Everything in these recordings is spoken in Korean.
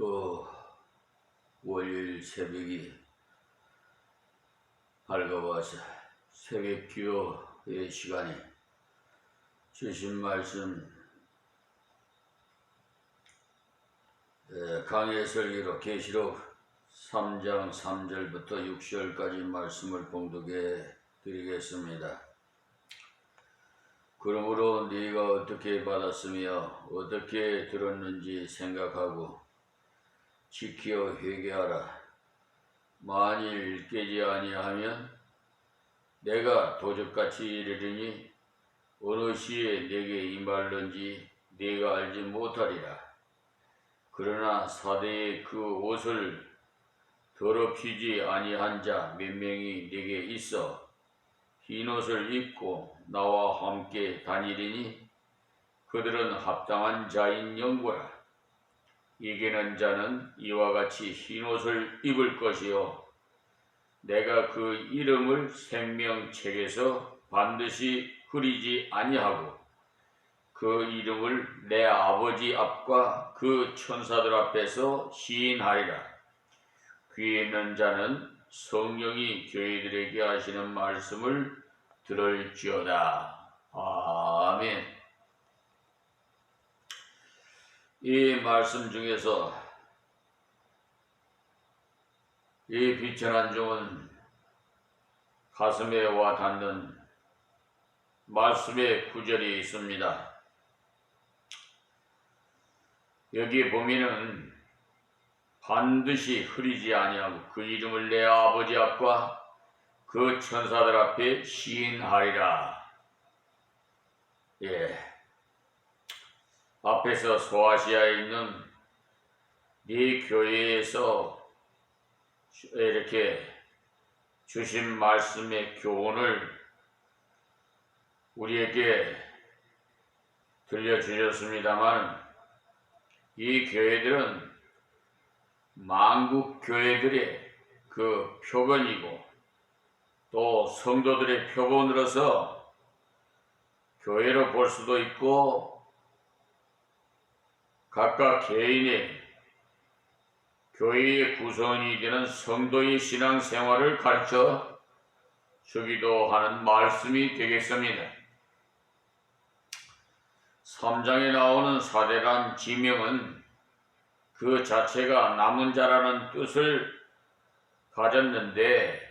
또 월요일 새벽이 밝아와서 새벽 기도의 시간에 주신 말씀 강해 설교로 계시록 3장 3절부터 6절까지 말씀을 봉독해 드리겠습니다. 그러므로 네가 어떻게 받았으며 어떻게 들었는지 생각하고 지켜 회개하라. 만일 깨지 아니하면 내가 도적같이 이르리니 어느 시에 내게 임할는지 네가 알지 못하리라. 그러나 사대의 그 옷을 더럽히지 아니한 자 몇 명이 네게 있어 흰옷을 입고 나와 함께 다니리니 그들은 합당한 자인 영고라. 이기는 자는 이와 같이 흰옷을 입을 것이요 내가 그 이름을 생명책에서 반드시 흐리지 아니하고 그 이름을 내 아버지 앞과 그 천사들 앞에서 시인하리라. 귀에 있는 자는 성령이 교회들에게 하시는 말씀을 들을지어다. 아멘. 이 말씀 중에서 이 비천한 종은 가슴에 와 닿는 말씀의 구절이 있습니다. 여기 보면은 반드시 흐리지 아니하고 그 이름을 내 아버지 앞과 그 천사들 앞에 시인하리라. 앞에서 소아시아에 있는 네 교회에서 이렇게 주신 말씀의 교훈을 우리에게 들려주셨습니다만 이 교회들은 만국 교회들의 그 표본이고 또 성도들의 표본으로서 교회로 볼 수도 있고 각각 개인의 교회의 구성원이 되는 성도의 신앙생활을 가르쳐 주기도 하는 말씀이 되겠습니다. 3장에 나오는 사대란 지명은 그 자체가 남은 자라는 뜻을 가졌는데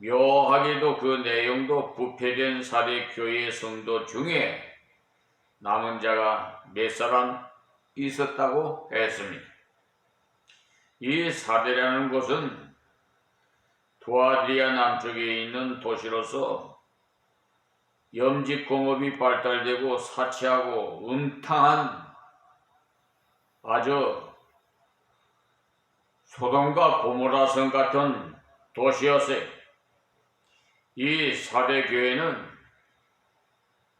묘하게도 그 내용도 부패된 사대 교회의 성도 중에 남은 자가 몇 사람 있었다고 했습니다. 이 사대라는 곳은 두아디아 남쪽에 있는 도시로서 염직공업이 발달되고 사치하고 음탕한 아주 소돔과 고모라성 같은 도시였어요. 이 사대 교회는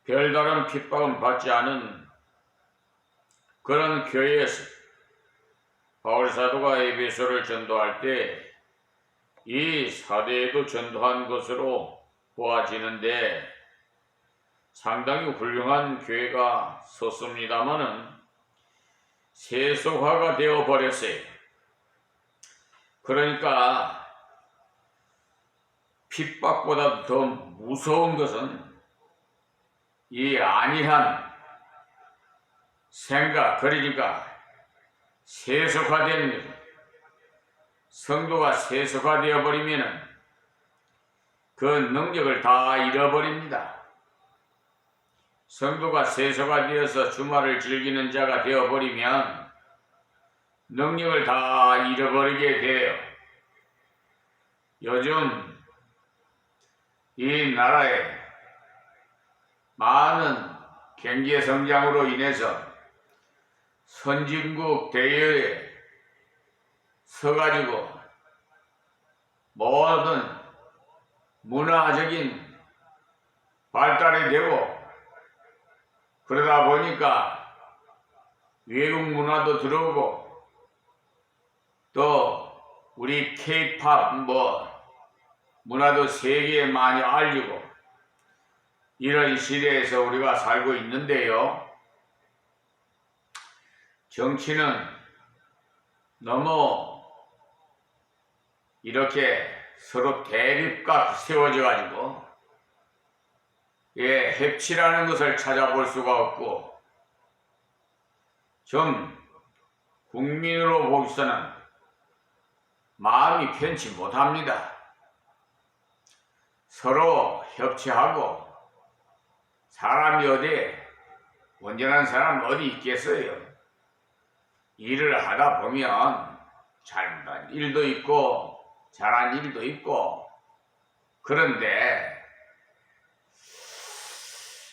별다른 핍박은 받지 않은 그런 교회였어요. 바울 사도가 에베소를 전도할 때 이 사대에도 전도한 것으로 보아지는데 상당히 훌륭한 교회가 섰습니다마는 세속화가 되어 버렸어요. 그러니까 핍박보다 더 무서운 것은 이 안일한 생각, 그러니까 세속화되는 것. 성도가 세속화되어 버리면 그 능력을 다 잃어버립니다. 성도가 세속화되어서 주말을 즐기는 자가 되어버리면 능력을 다 잃어버리게 돼요. 요즘 이 나라에 많은 경제 성장으로 인해서 선진국 대여에 서가지고 모든 문화적인 발달이 되고 그러다 보니까 외국 문화도 들어오고 또 우리 K-팝 문화도 세계에 많이 알리고 이런 시대에서 우리가 살고 있는데요. 정치는 너무 이렇게 서로 대립각 세워져 가지고 협치라는 것을 찾아볼 수가 없고 좀 국민으로 보기서는 마음이 편치 못합니다. 서로 협치하고 사람이 어디 온전한 사람 어디 있겠어요? 일을 하다 보면 잘못한 일도 있고 잘한 일도 있고 그런데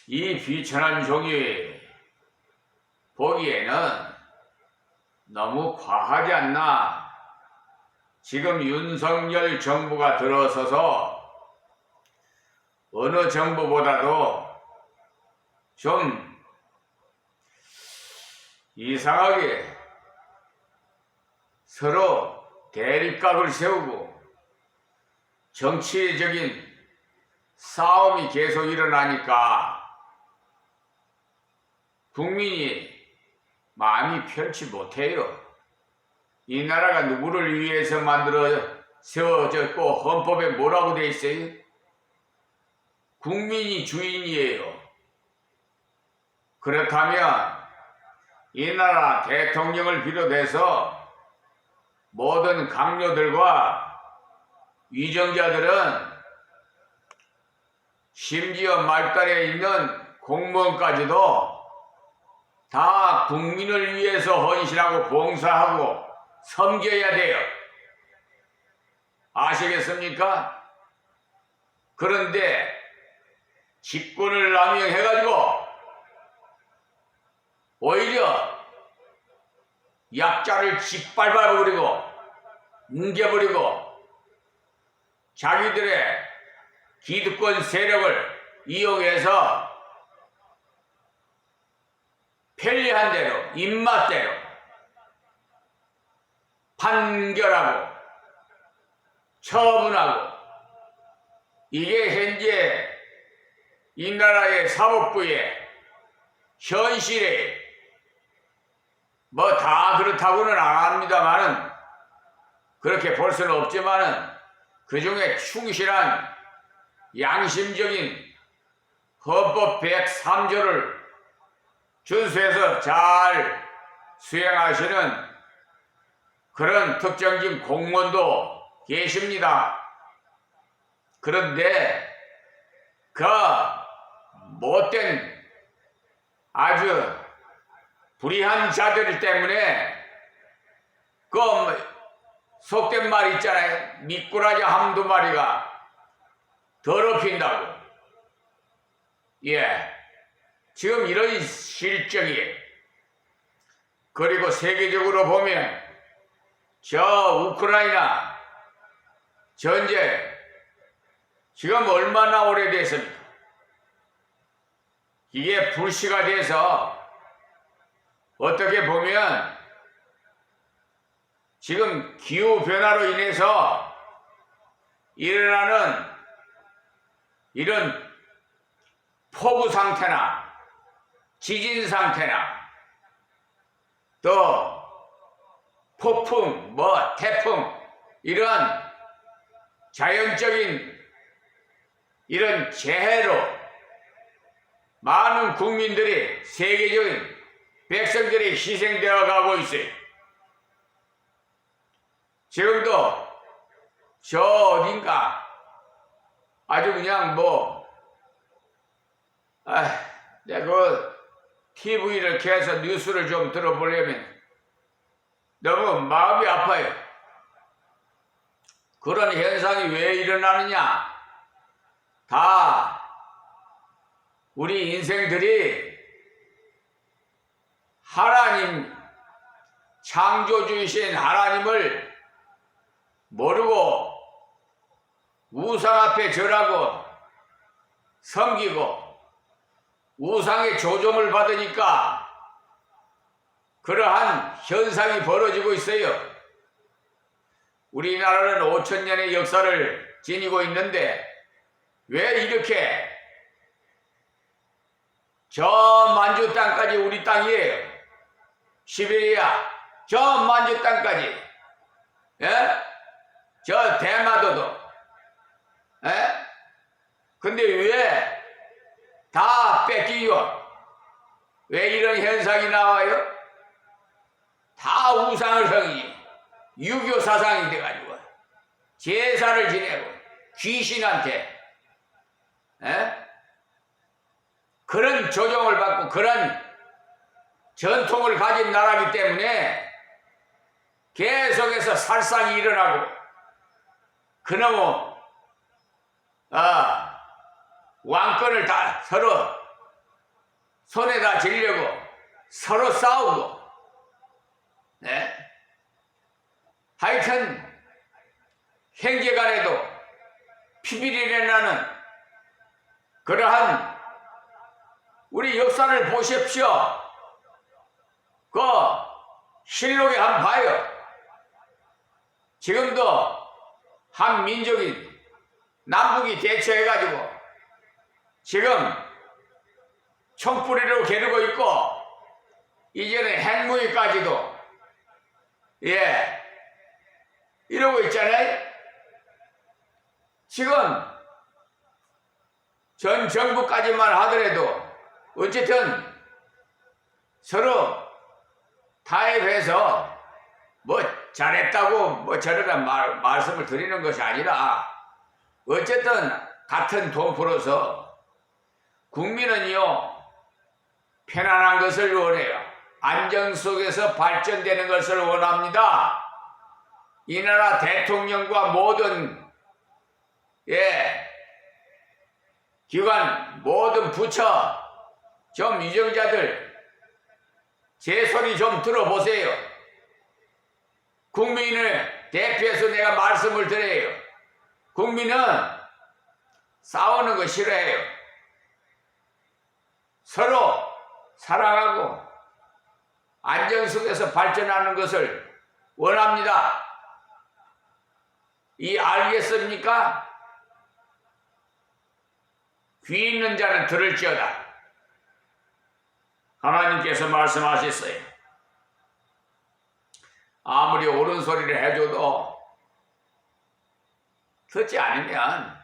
이 비천한 종이 보기에는 너무 과하지 않나? 지금 윤석열 정부가 들어서서 어느 정부보다도 좀 이상하게 서로 대립각을 세우고 정치적인 싸움이 계속 일어나니까 국민이 마음이 편치 못해요. 이 나라가 누구를 위해서 만들어 세워졌고 헌법에 뭐라고 돼 있어요? 국민이 주인이에요. 그렇다면 이 나라 대통령을 비롯해서 모든 강요들과 위정자들은 심지어 말단에 있는 공무원까지도 다 국민을 위해서 헌신하고 봉사하고 섬겨야 돼요. 아시겠습니까? 그런데 직권을 남용해가지고 오히려 약자를 짓밟아버리고 뭉개버리고 자기들의 기득권 세력을 이용해서 편리한 대로 입맛대로 판결하고 처분하고 이게 현재 이 나라의 사법부의 현실에 뭐 다 그렇다고는 안 합니다만은 그렇게 볼 수는 없지만은 그 중에 충실한 양심적인 헌법 103조를 준수해서 잘 수행하시는 그런 특정진 공무원도 계십니다. 그런데 그 못된 아주 불의한 자들 때문에 그 속된 말 있잖아요. 미꾸라지 한두 마리가 더럽힌다고. 지금 이런 실정이에요. 그리고 세계적으로 보면 저 우크라이나 전쟁 지금 얼마나 오래됐습니까? 이게 불씨가 돼서 어떻게 보면 지금 기후변화로 인해서 일어나는 이런 폭우 상태나 지진 상태나 또 폭풍, 태풍 이런 자연적인 이런 재해로 많은 국민들이 세계적인 백성들이 희생되어 가고 있어요. 지금도 저 어딘가 아주 그냥 내가 그 TV를 켜서 뉴스를 좀 들어보려면 너무 마음이 아파요. 그런 현상이 왜 일어나느냐? 다 우리 인생들이 하나님, 창조주이신 하나님을 모르고 우상 앞에 절하고 섬기고 우상의 조종을 받으니까 그러한 현상이 벌어지고 있어요. 우리나라는 5,000년의 역사를 지니고 있는데 왜 이렇게 저 만주 땅까지 우리 땅이에요. 시베리아 저 만주 땅까지 예? 저 대마도도. 예? 근데 왜 다 뺏기요? 왜 이런 현상이 나와요? 다 우상을성이 유교 사상이 돼가지고 제사를 지내고 귀신한테 그런 조종을 받고 그런 전통을 가진 나라이기 때문에 계속해서 살상이 일어나고 그놈의 왕권을 다 서로 손에다 쥐려고 서로 싸우고 하여튼 형제간에도 피비린내 나는 그러한 우리 역사를 보십시오. 그 실록에 한번 봐요. 지금도 한 민족이 남북이 대처해가지고 지금 총뿌리로 겨루고 있고 이제는 핵무기까지도 이러고 있잖아요. 지금 전 정부까지만 하더라도 어쨌든 서로 타협해서 뭐 잘했다고 뭐 저러한 말씀을 드리는 것이 아니라 어쨌든 같은 동포로서 국민은요 편안한 것을 원해요. 안정 속에서 발전되는 것을 원합니다. 이 나라 대통령과 모든 기관 모든 부처 좀 유정자들 제 소리 좀 들어보세요. 국민을 대표해서 내가 말씀을 드려요. 국민은 싸우는 거 싫어해요. 서로 사랑하고 안정 속에서 발전하는 것을 원합니다. 이 알겠습니까? 귀 있는 자는 들을지어다. 하나님께서 말씀하셨어요. 아무리 옳은 소리를 해줘도 듣지 않으면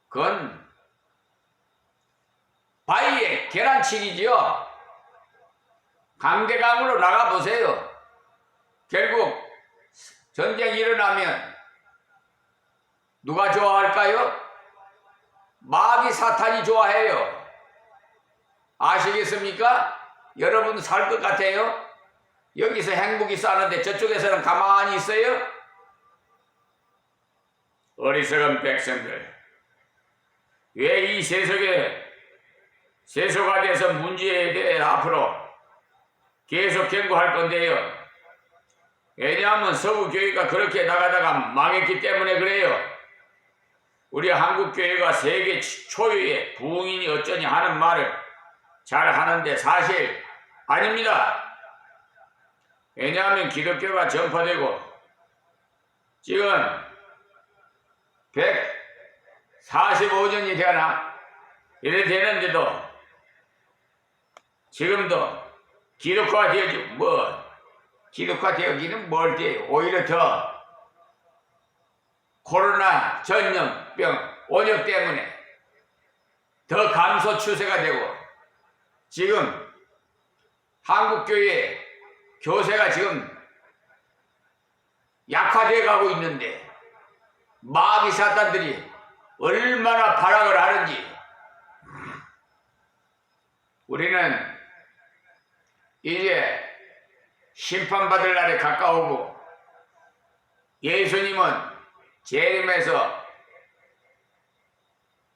그건 바위에 계란치기지요. 강대강으로 나가보세요. 결국 전쟁이 일어나면 누가 좋아할까요? 마귀 사탄이 좋아해요. 아시겠습니까? 여러분 살 것 같아요? 여기서 행복이 싸는데 저쪽에서는 가만히 있어요? 어리석은 백성들, 왜 이 세속에 대해서 문제에 대해 앞으로 계속 경고할 건데요. 왜냐하면 서구교회가 그렇게 나가다가 망했기 때문에 그래요. 우리 한국교회가 세계 초유의 부흥인이 어쩌니 하는 말을 잘 하는데 사실 아닙니다. 왜냐하면 기독교가 전파되고 지금 145년이 되나 이래 되는데도 지금도 기독화 되어지 기독화 되어기는 뭘 돼요. 오히려 더 코로나 전염병 원역 때문에 더 감소 추세가 되고 지금 한국교회 교세가 지금 약화되어 가고 있는데 마귀 사탄들이 얼마나 발악을 하는지 우리는 이제 심판받을 날에 가까우고 예수님은 재림해서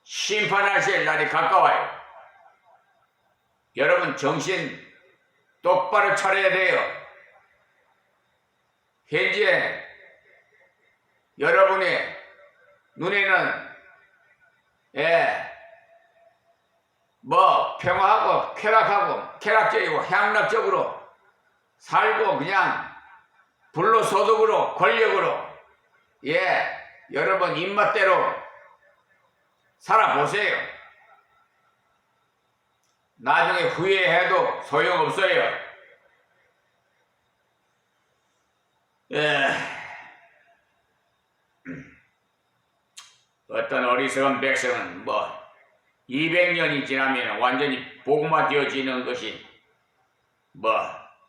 심판하실 날이 가까워요. 여러분 정신 똑바로 차려야 돼요. 현재 여러분의 눈에는 평화하고 쾌락적이고 향락적으로 살고 그냥 불로소득으로 권력으로 여러분 입맛대로 살아보세요. 나중에 후회해도 소용없어요. 어리석은 백성은 200년이 지나면 완전히 복음화 되어지는 것이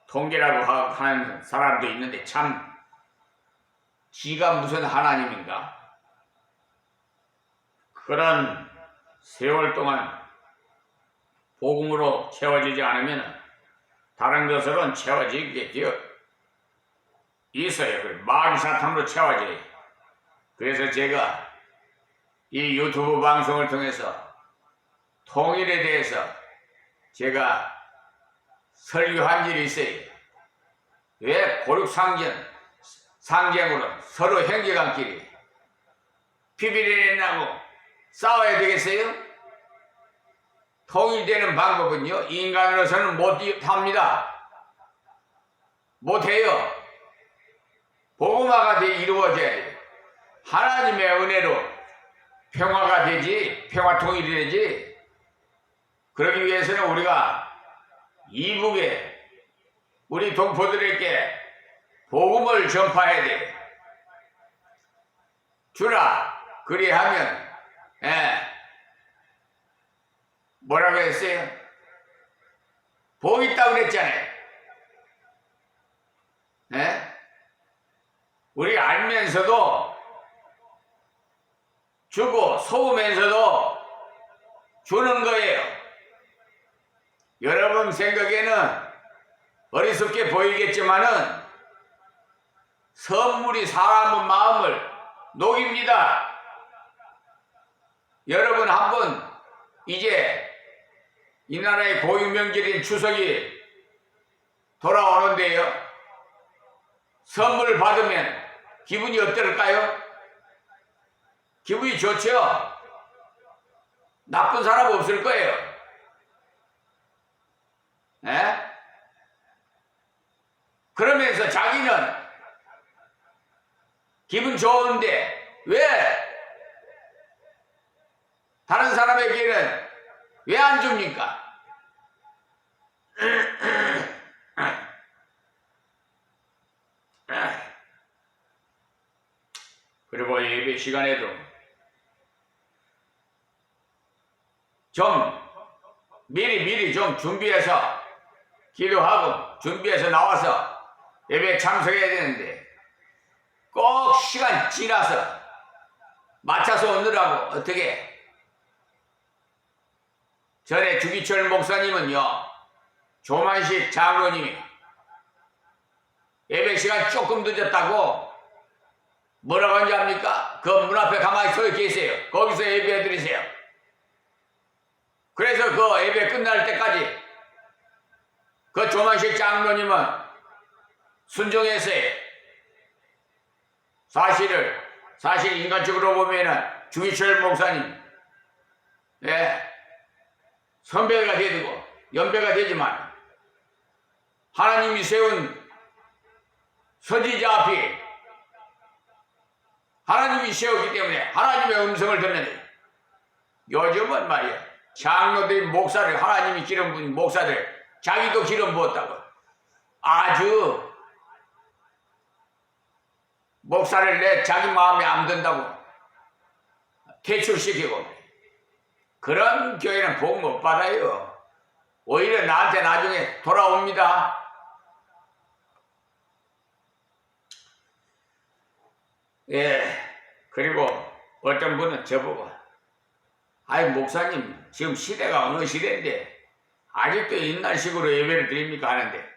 통계라고 하는 사람도 있는데 참 지가 무슨 하나님인가? 그런 세월 동안 복음으로 채워지지 않으면 다른 것으로는 채워지게 되어 있어요. 마귀 사탄으로 채워져요. 그래서 제가 이 유튜브 방송을 통해서 통일에 대해서 제가 설교한 일이 있어요. 왜 상쟁으로 서로 형제간끼리 비비리 나고 싸워야 되겠어요? 통일되는 방법은요, 인간으로서는 못합니다. 못해요. 복음화가 이루어져야 돼요. 하나님의 은혜로 평화가 되지, 평화 통일이 되지. 그러기 위해서는 우리가 이북에 우리 동포들에게 복음을 전파해야 돼. 주라. 그리하면 뭐라고 했어요? 복 있다고 그랬잖아요. 우리 알면서도 주고 속으면서도 주는 거예요. 여러분 생각에는 어리석게 보이겠지만은 선물이 사람 마음을 녹입니다. 여러분 한번 이제 이 나라의 고유명절인 추석이 돌아오는데요. 선물을 받으면 기분이 어떨까요? 기분이 좋죠? 나쁜 사람 없을 거예요. 그러면서 자기는 기분 좋은데 왜 다른 사람에게는 왜 안 줍니까? 그리고 예배 시간에도 좀 미리 좀 준비해서 기도하고 준비해서 나와서 예배에 참석해야 되는데 꼭 시간 지나서 맞춰서 오느라고 어떻게 전에 주기철 목사님은요, 조만식 장로님이 예배 시간 조금 늦었다고 뭐라고 하는지 압니까? 그 문 앞에 가만히 서 계세요. 거기서 예배 드리세요. 그래서 그 예배 끝날 때까지 그 조만식 장로님은 순종했어요. 사실 인간적으로 보면은 주기철 목사님, 선배가 되고 연배가 되지만 하나님이 세운 선지자 앞에 하나님이 세웠기 때문에 하나님의 음성을 듣는 요즘은 말이야 장로들이 목사를 하나님이 기름 부은 목사들 자기도 기름 부었다고 아주 목사를 내 자기 마음에 안 든다고 퇴출시키고 그런 교회는 복 못 받아요. 오히려 나한테 나중에 돌아옵니다. 그리고 어떤 분은 저보고 아이 목사님 지금 시대가 어느 시대인데 아직도 옛날식으로 예배를 드립니까 하는데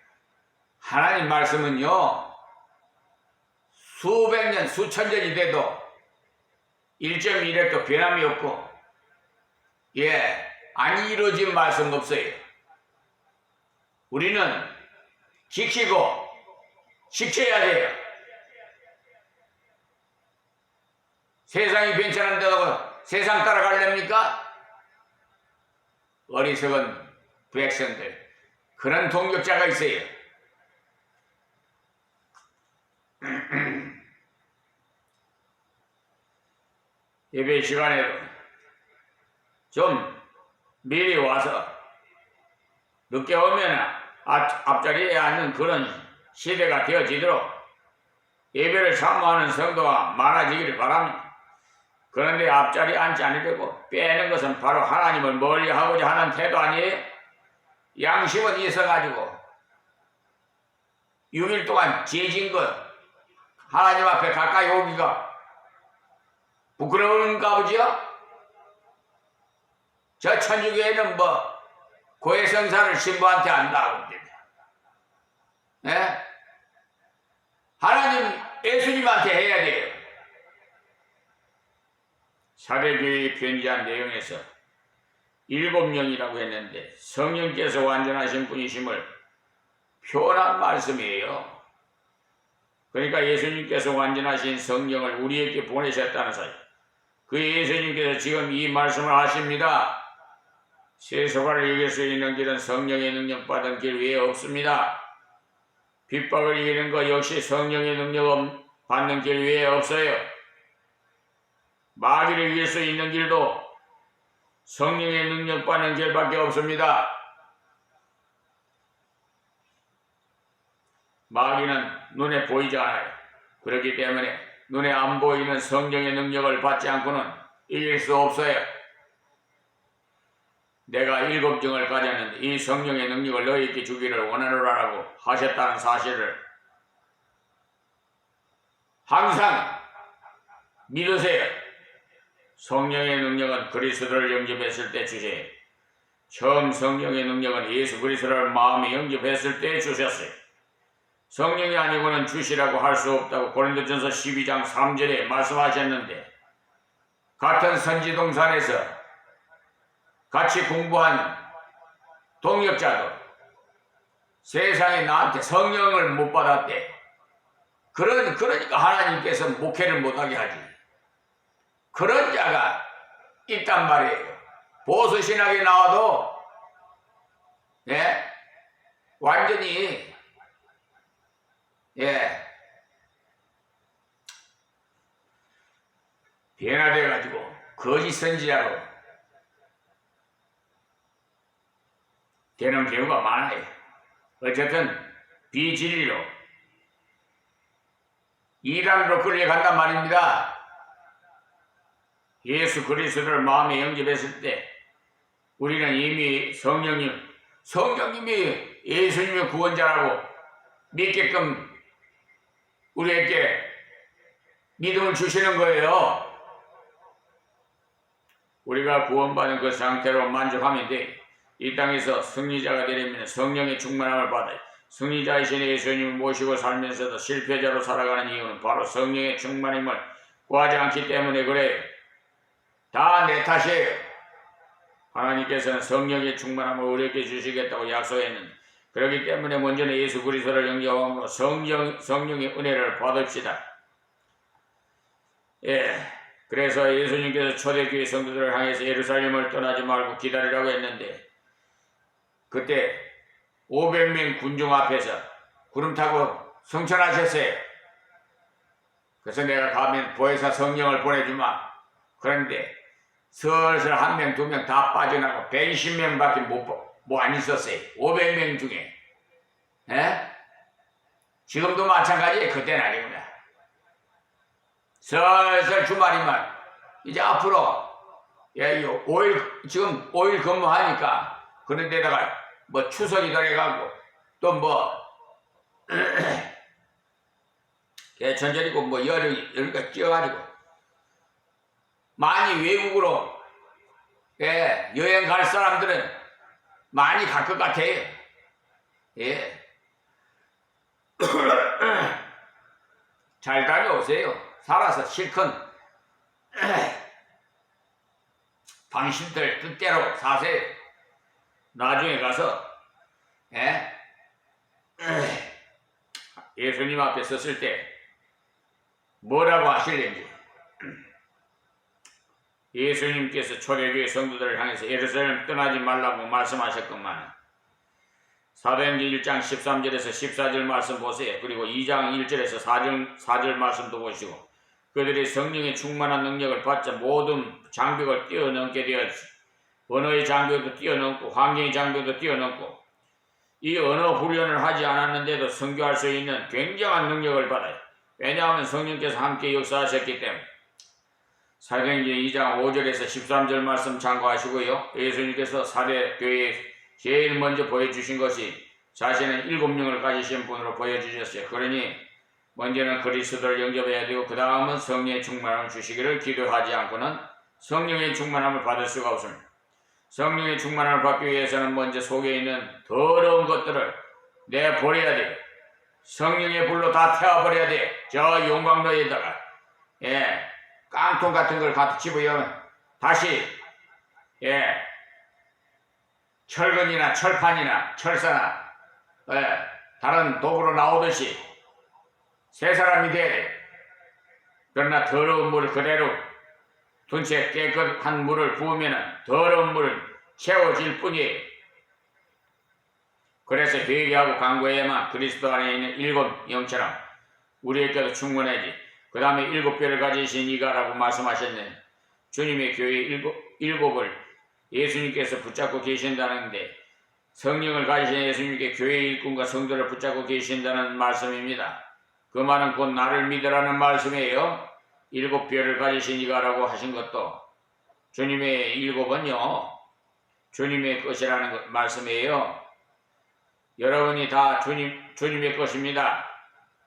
하나님 말씀은요 수백 년 수천 년이 돼도 1.1획도 변함이 없고 안 이루어진 말씀 없어요. 우리는 지키고 지켜야 돼요. 세상이 괜찮은다고 세상 따라가렵니까? 어리석은 백성들 그런 동력자가 있어요. 예배 시간에도 좀 미리 와서 늦게 오면 앞자리에 앉는 그런 시대가 되어지도록 예배를 사모하는 성도가 많아지기를 바랍니다. 그런데 앞자리에 앉지 않으려고 빼는 것은 바로 하나님을 멀리하고자 하는 태도 아니에요? 양심은 있어가지고 6일 동안 죄진 것 하나님 앞에 가까이 오기가 부끄러운가 보지요? 저 천주교에는 뭐 고해성사를 신부한테 한다고 그럽니다. 예? 하나님 예수님한테 해야 돼요. 사대교회에 편지한 내용에서 7명이라고 했는데 성령께서 완전하신 분이심을 표현한 말씀이에요. 그러니까 예수님께서 완전하신 성령을 우리에게 보내셨다는 사실. 그 예수님께서 지금 이 말씀을 하십니다. 세속화를 이길 수 있는 길은 성령의 능력 받은 길 외에 없습니다. 핍박을 이기는 것 역시 성령의 능력 받는 길 외에 없어요. 마귀를 이길 수 있는 길도 성령의 능력 받는 길밖에 없습니다. 마귀는 눈에 보이지 않아요. 그렇기 때문에 눈에 안 보이는 성령의 능력을 받지 않고는 이길 수 없어요. 내가 7증을 가졌는데 이 성령의 능력을 너희에게 주기를 원하노라라고 하셨다는 사실을 항상 믿으세요. 성령의 능력은 그리스도를 영접했을 때 주세요. 처음 성령의 능력은 예수 그리스도를 마음에 영접했을 때 주셨어요. 성령이 아니고는 주시라고 할 수 없다고 고린도전서 12장 3절에 말씀하셨는데 같은 선지동산에서 같이 공부한 동역자도 세상에 나한테 성령을 못 받았대. 그러니까 하나님께서 목회를 못하게 하지. 그런 자가 있단 말이에요. 보수신학에 나와도 예? 완전히 변화돼가지고 거짓 선지자로 되는 경우가 많아요. 어쨌든 비진리로 이단으로 끌려간단 말입니다. 예수 그리스도를 마음에 영접했을 때 우리는 이미 성령님이 예수님의 구원자라고 믿게끔 우리에게 믿음을 주시는 거예요. 우리가 구원받은 그 상태로 만족하면 돼. 이 땅에서 승리자가 되려면 성령의 충만함을 받아요. 승리자이신 예수님을 모시고 살면서도 실패자로 살아가는 이유는 바로 성령의 충만함을 구하지 않기 때문에 그래요. 다 내 탓이에요. 하나님께서는 성령의 충만함을 우리에게 주시겠다고 약속했는데 그렇기 때문에 먼저는 예수 그리스도를 영접함으로 성령의 은혜를 받읍시다. 그래서 예수님께서 초대교회 성도들을 향해서 예루살렘을 떠나지 말고 기다리라고 했는데 그때 500명 군중 앞에서 구름 타고 성천하셨어요. 그래서 내가 가면 보혜사 성령을 보내주마. 그런데 슬슬 1명, 2명 다 빠져나가고 120명밖에 못 안 있었어요. 500명 중에. 지금도 마찬가지예요. 그때는 아니구나. 슬슬 주말이면 이제 앞으로 5일 근무하니까 그런 데다가 뭐 추석이 들어가고 또 뭐 개천절이고 뭐 여름이 끼어가지고 많이 외국으로 여행 갈 사람들은 많이 갈 것 같아요. 잘 다녀오세요. 살아서 실컷 당신들 뜻대로 사세요. 나중에 가서 예수님 앞에 섰을 때 뭐라고 하실는지. 예수님께서 초대교회 성도들을 향해서 예루살렘 떠나지 말라고 말씀하셨건만 사도행전 1장 13절에서 14절 말씀 보세요. 그리고 2장 1절에서 4절 말씀도 보시고 그들이 성령의 충만한 능력을 받자 모든 장벽을 뛰어넘게 되었지. 언어의 장벽도 뛰어넘고 환경의 장벽도 뛰어넘고 이 언어 훈련을 하지 않았는데도 선교할 수 있는 굉장한 능력을 받아요. 왜냐하면 성령께서 함께 역사하셨기 때문에. 사도행전 2장 5절에서 13절 말씀 참고하시고요. 예수님께서 사대 교회에 제일 먼저 보여주신 것이 자신은 7명을 가지신 분으로 보여주셨어요. 그러니 먼저는 그리스도를 영접해야 되고 그 다음은 성령의 충만함을 주시기를 기도하지 않고는 성령의 충만함을 받을 수가 없습니다. 성령의 충만함을 받기 위해서는 먼저 속에 있는 더러운 것들을 내버려야 돼요. 성령의 불로 다 태워버려야 돼. 저 용광로에다가 깡통 같은 걸 갖다 집어넣으면 다시 철근이나 철판이나 철사나 다른 도구로 나오듯이 새 사람이 돼야 돼. 그러나 더러운 물을 그대로 둔 채 깨끗한 물을 부으면 더러운 물을 채워질 뿐이에요. 그래서 회개하고 간구해야만 그리스도 안에 있는 7 영처럼 우리에게도 충분하지. 그 다음에 7뼈를 가지신 이가라고 말씀하셨네. 주님의 교회 7을 예수님께서 붙잡고 계신다는데 성령을 가지신 예수님께 교회 일꾼과 성도를 붙잡고 계신다는 말씀입니다. 그 말은 곧 나를 믿으라는 말씀이에요. 7뼈를 가지신 이가라고 하신 것도 주님의 7은요 주님의 것이라는 말씀이에요. 여러분이 다 주님의 것입니다.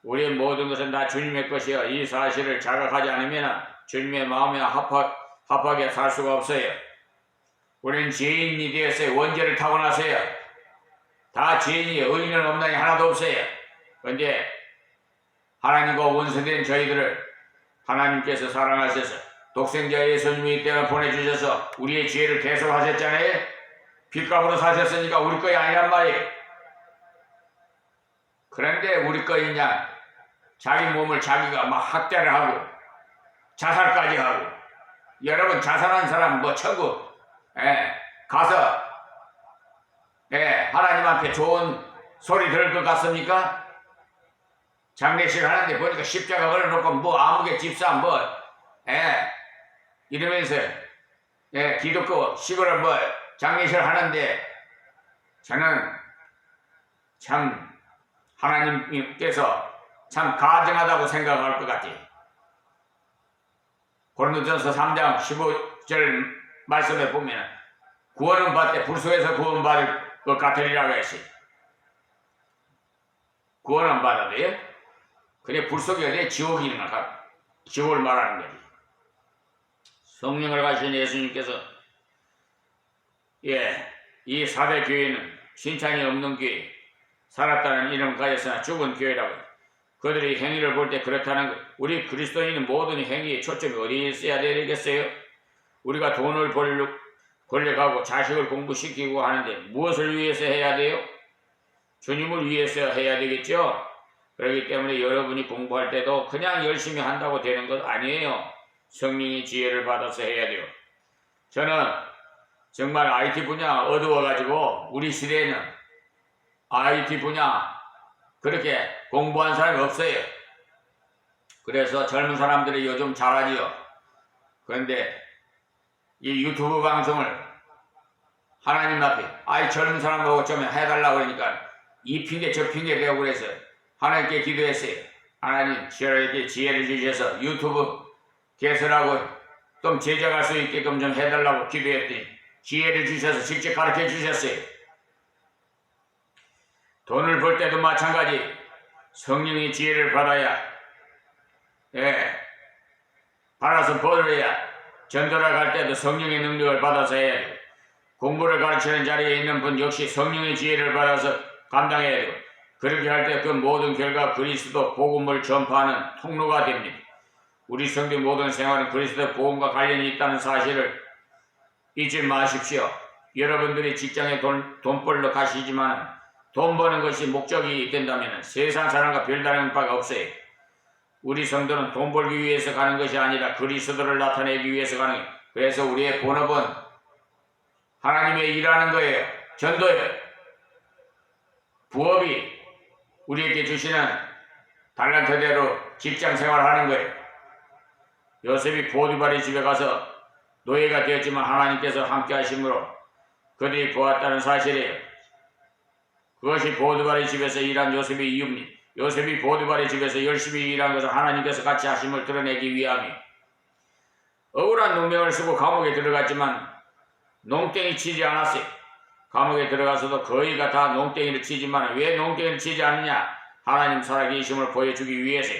우리의 모든 것은 다 주님의 것이요. 이 사실을 자각하지 않으면 주님의 마음에 합하게 살 수가 없어요. 우리는 죄인이 되었어요. 원죄를 타고났어요. 다 죄인이에요. 의인은 없나니 하나도 없어요. 그런데 하나님과 원수된 저희들을 하나님께서 사랑하셔서 독생자 예수님이 이 땅에 보내주셔서 우리의 죄를 대속하셨잖아요. 빚값으로 사셨으니까 우리 거이 아니란 말이에요. 그런데 우리 거이냐 자기 몸을 자기가 막 학대를 하고 자살까지 하고. 여러분 자살한 사람 뭐 천국 가서 하나님 앞에 좋은 소리 들을 것 같습니까? 장례식 하는데 보니까 십자가 걸어놓고 뭐 아무개 집사 이러면서 기독교 시골을 뭐 장례식을 하는데 저는 참 하나님께서 참 가증하다고 생각할 것 같아요. 고린도전서 3장 15절 말씀에 보면 구원은 받되 불속에서 구원받을 것 같으리라고 했어요. 구원은 받아도요. 그래 불속이 어디에 지옥이 있는 가 지옥을 말하는 거지. 성령을 가신 예수님께서 이 사대 교회는 신창이 없는 교회, 살았다는 이름 가졌으나 죽은 교회라고. 그들이 행위를 볼 때 그렇다는 것. 우리 그리스도인은 모든 행위의 초점이 어디에 있어야 되겠어요? 우리가 돈을 벌려가고 자식을 공부시키고 하는데 무엇을 위해서 해야 돼요? 주님을 위해서 해야 되겠죠? 그렇기 때문에 여러분이 공부할 때도 그냥 열심히 한다고 되는 것 아니에요. 성령의 지혜를 받아서 해야 돼요. 저는 정말 IT 분야 어두워가지고 우리 시대에는 IT 분야 그렇게 공부한 사람이 없어요. 그래서 젊은 사람들이 요즘 잘하지요. 그런데 이 유튜브 방송을 하나님 앞에 젊은 사람하고 좀 해달라고 그러니까 이 핑계 저 핑계 대고 그래서 하나님께 기도했어요. 하나님 저에게 지혜를 주셔서 유튜브 개설하고 좀 제작할 수 있게끔 좀 해달라고 기도했더니 지혜를 주셔서 직접 가르쳐 주셨어요. 돈을 벌 때도 마찬가지 성령의 지혜를 받아야 받아서 벌어야 전도를 갈 때도 성령의 능력을 받아서 해야 돼요. 공부를 가르치는 자리에 있는 분 역시 성령의 지혜를 받아서 감당해야 돼요. 그렇게 할 때 그 모든 결과 그리스도 복음을 전파하는 통로가 됩니다. 우리 성도 모든 생활은 그리스도 복음과 관련이 있다는 사실을 잊지 마십시오. 여러분들이 직장에 돈 벌러 가시지만 돈 버는 것이 목적이 된다면 세상 사람과 별다른 바가 없어요. 우리 성도는 돈 벌기 위해서 가는 것이 아니라 그리스도를 나타내기 위해서 가는 거예요. 그래서 우리의 본업은 하나님의 일하는 거예요. 전도예요. 부업이 우리에게 주시는 달란트대로 직장 생활하는 거예요. 요셉이 보디발의 집에 가서 노예가 되었지만 하나님께서 함께 하심으로 그들이 보았다는 사실이에요. 그것이 보디발의 집에서 일한 요셉의 이유입니다. 요셉이 보디발의 집에서 열심히 일한 것은 하나님께서 같이 하심을 드러내기 위함이에요. 억울한 누명을 쓰고 감옥에 들어갔지만 농땡이 치지 않았어요. 감옥에 들어가서도 거의가 다 농땡이를 치지만 왜 농땡이를 치지 않느냐? 하나님 살아계심을 보여주기 위해서요.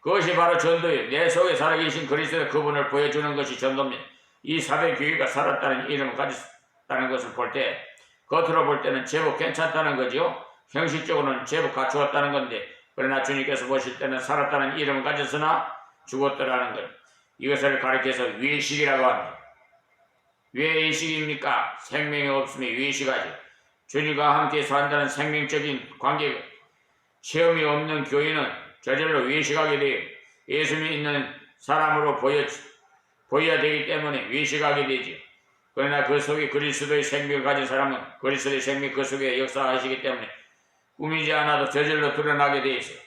그것이 바로 전도예요. 내 속에 살아계신 그리스도 그분을 보여주는 것이 전도입니다. 이 사배교회가 살았다는 이름을 가졌다는 것을 볼 때 겉으로 볼 때는 제법 괜찮다는 거죠. 형식적으로는 제법 갖추었다는 건데 그러나 주님께서 보실 때는 살았다는 이름을 가졌으나 죽었더라는 것. 이것을 가리켜서 외식이라고 합니다. 왜 외식입니까? 생명이 없으면 외식하죠. 주님과 함께 산다는 생명적인 관계가 체험이 없는 교인은 저절로 외식하게 돼요. 예수님이 있는 사람으로 보여야 되기 때문에 외식하게 되죠. 그러나 그 속에 그리스도의 생명을 가진 사람은 그리스도의 생명이 그 속에 역사하시기 때문에 꾸미지 않아도 저절로 드러나게 되어 있어요.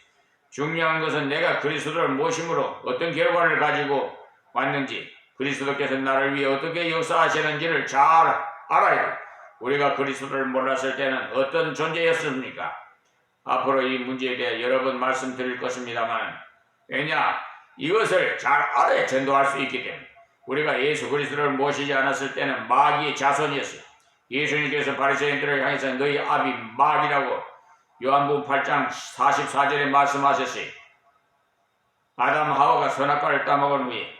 중요한 것은 내가 그리스도를 모심으로 어떤 결과를 가지고 왔는지 그리스도께서 나를 위해 어떻게 역사하시는지를 잘 알아야 돼요. 우리가 그리스도를 몰랐을 때는 어떤 존재였습니까? 앞으로 이 문제에 대해 여러 번 말씀드릴 것입니다만 왜냐? 이것을 잘 알아야 전도할 수 있기 때문에 우리가 예수 그리스도를 모시지 않았을 때는 마귀의 자손이었어요. 예수님께서 바리새인들을 향해서 너희 아비 마귀라고 요한복음 8장 44절에 말씀하셨어요. 아담 하와가 선악과를 따먹은 후에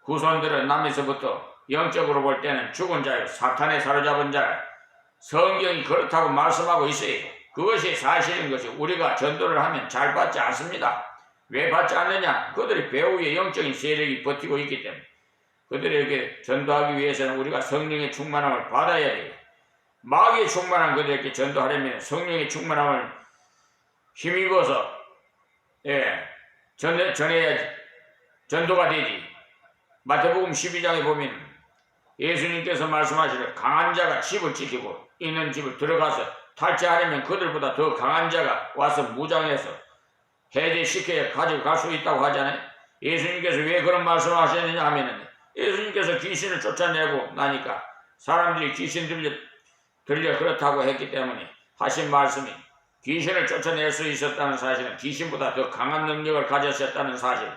후손들은 남에서부터 영적으로 볼 때는 죽은 자요 사탄에 사로잡은 자라 성경이 그렇다고 말씀하고 있어요. 그것이 사실인 것이 우리가 전도를 하면 잘 받지 않습니다. 왜 받지 않느냐? 그들이 배후의 영적인 세력이 버티고 있기 때문에 그들에게 전도하기 위해서는 우리가 성령의 충만함을 받아야 돼요. 마귀의 충만한 그들에게 전도하려면 성령의 충만함을 힘입어서 전해야 전도가 되지. 마태복음 12장에 보면 예수님께서 말씀하시기를 강한 자가 집을 지키고 있는 집을 들어가서 탈취하려면 그들보다 더 강한 자가 와서 무장해서 해제시켜야 가지고 갈 수 있다고 하잖아요. 예수님께서 왜 그런 말씀을 하셨느냐 하면은 예수님께서 귀신을 쫓아내고 나니까 사람들이 귀신 들려 그렇다고 했기 때문에 하신 말씀이 귀신을 쫓아낼 수 있었다는 사실은 귀신보다 더 강한 능력을 가졌었다는 사실.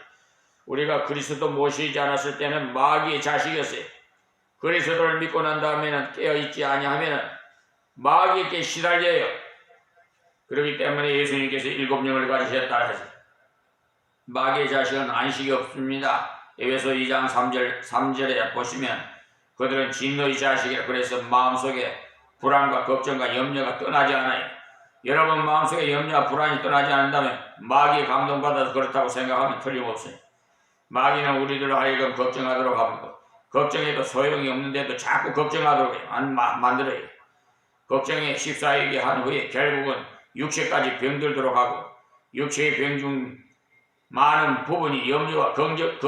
우리가 그리스도 모시지 않았을 때는 마귀의 자식이었어요. 그리스도를 믿고 난 다음에는 깨어있지 아니하면은 마귀에게 시달려요. 그렇기 때문에 예수님께서 7영을 가지셨다 해서 마귀의 자식은 안식이 없습니다. 에베소 2장 3절에 보시면 그들은 진노의 자식이라 그래서 마음속에 불안과 걱정과 염려가 떠나지 않아요. 여러분 마음속에 염려와 불안이 떠나지 않는다면 마귀에 감동받아서 그렇다고 생각하면 틀림없어요. 마귀는 우리들로 하여금 걱정하도록 하고 걱정해도 소용이 없는데도 자꾸 걱정하도록 해요. 만들어요. 걱정에 십사이게 한 후에 결국은 육체까지 병들도록 하고 육체의 병 중 많은 부분이 염려와 걱정에